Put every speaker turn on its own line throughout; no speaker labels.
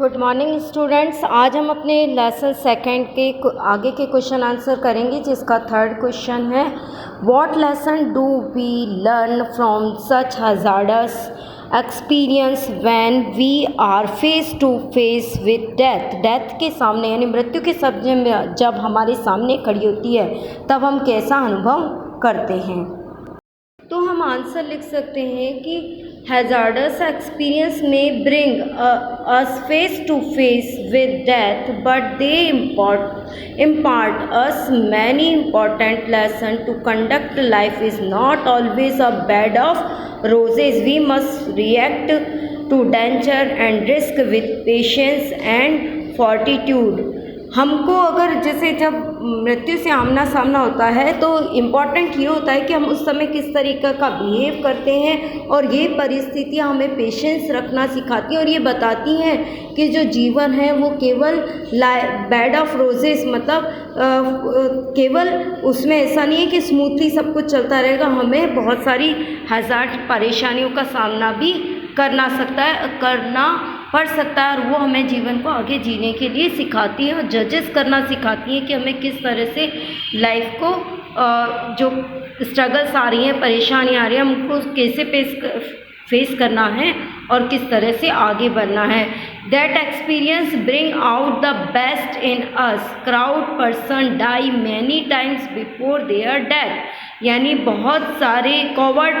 Good morning students. आज हम अपने लेसन सेकंड के आगे के क्वेश्चन आंसर करेंगे, जिसका थर्ड क्वेश्चन है what lesson do we learn from such hazardous experience when we are face to face with death. Death के सामने यानी मृत्यु के सब्जे में जब हमारे सामने खड़ी होती है तब हम कैसा अनुभव करते हैं। तो हम आंसर लिख सकते हैं कि hazardous experience may bring us face to face with death, but they impart us many important lessons to conduct life is not always a bed of roses. We must react to danger and risk with patience and fortitude. हमको अगर जैसे जब मृत्यु से आमना सामना होता है तो इम्पॉर्टेंट ये होता है कि हम उस समय किस तरीके का बिहेव करते हैं, और ये परिस्थितियाँ हमें पेशेंस रखना सिखाती हैं और ये बताती हैं कि जो जीवन है वो केवल बेड ऑफ रोजेस मतलब केवल उसमें ऐसा नहीं है कि स्मूथली सब कुछ चलता रहेगा। हमें बहुत सारी हज़ार परेशानियों का सामना भी करना पड़ सकता है, और वो हमें जीवन को आगे जीने के लिए सिखाती है और जजेस करना सिखाती है कि हमें किस तरह से लाइफ को जो स्ट्रगल्स आ रही हैं, परेशानियाँ आ रही हैं, हमको कैसे फेस करना है और किस तरह से आगे बढ़ना है। That experience bring out the best in us. Coward person die many times before their death. यानी बहुत सारे कॉवर्ड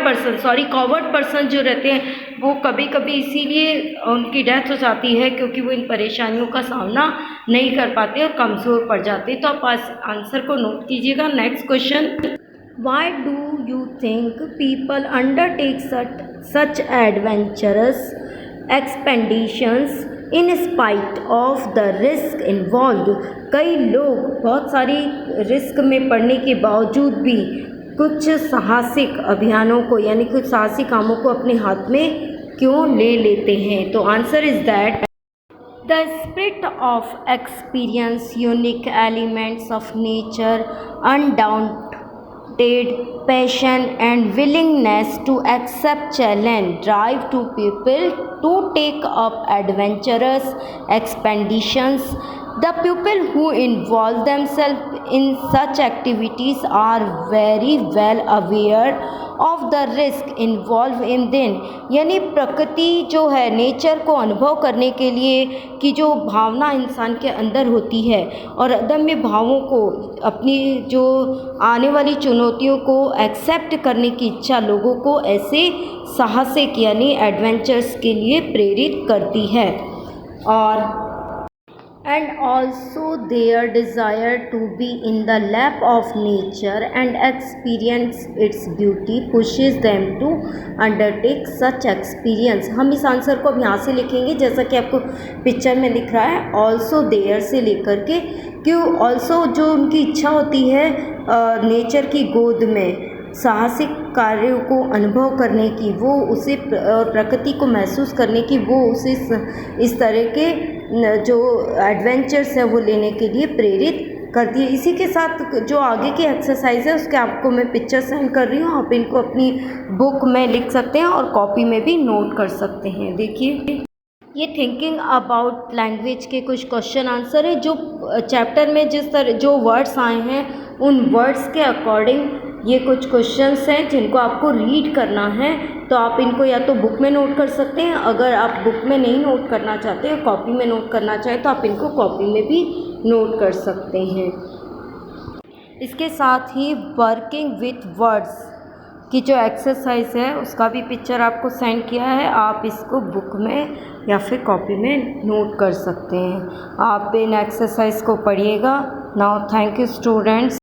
पर्सन जो रहते हैं वो कभी कभी इसीलिए उनकी डेथ हो जाती है क्योंकि वो इन परेशानियों का सामना नहीं कर पाते और कमज़ोर पड़ जाते। तो आप आंसर को नोट कीजिएगा। Next question, Why do you think people undertake such adventurous expeditions in spite of the risk involved? कई लोग बहुत सारी रिस्क में पड़ने के बावजूद भी कुछ साहसिक अभियानों को यानी कुछ साहसिक कामों को अपने हाथ में क्यों ले लेते हैं। तो answer is that the spirit of experience, unique elements of nature, undaunted passion and willingness to accept challenge drive to people to take up adventurous expeditions. The people who involve themselves in such activities are very well aware of the risk involved in them. यानी प्रकृति जो है, nature को अनुभव करने के लिए कि जो भावना इंसान के अंदर होती है और अदम्य भावों को, अपनी जो आने वाली चुनौतियों को एक्सेप्ट करने की इच्छा लोगों को ऐसे साहसिक यानी एडवेंचर्स के लिए प्रेरित करती है। और and also their desire to be in the lap of nature and experience its beauty pushes them to undertake such experience. हम इस आंसर को अब यहाँ से लिखेंगे जैसा कि आपको पिक्चर में दिख रहा है, also their से लेकर के, क्यों also जो उनकी इच्छा होती है नेचर की गोद में साहसिक कार्यों को अनुभव करने की, वो उसे प्रकृति को महसूस करने की, वो उसे इस तरह के जो एडवेंचर्स है वो लेने के लिए प्रेरित करती है। इसी के साथ जो आगे की एक्सरसाइज है उसके आपको मैं पिक्चर सेंड कर रही हूँ, आप इनको अपनी बुक में लिख सकते हैं और कॉपी में भी नोट कर सकते हैं। देखिए, ये थिंकिंग अबाउट लैंग्वेज के कुछ क्वेश्चन आंसर है जो चैप्टर में जिस तरह जो वर्ड्स आए हैं उन वर्ड्स के अकॉर्डिंग ये कुछ क्वेश्चंस हैं जिनको आपको रीड करना है। तो आप इनको या तो बुक में नोट कर सकते हैं, अगर आप बुक में नहीं नोट करना चाहते हैं, कॉपी में नोट करना चाहें तो आप इनको कॉपी में भी नोट कर सकते हैं। इसके साथ ही वर्किंग विथ वर्ड्स की जो एक्सरसाइज है उसका भी पिक्चर आपको सेंड किया है, आप इसको बुक में या फिर कॉपी में नोट कर सकते हैं। आप इन एक्सरसाइज को पढ़िएगा। Now thank you students.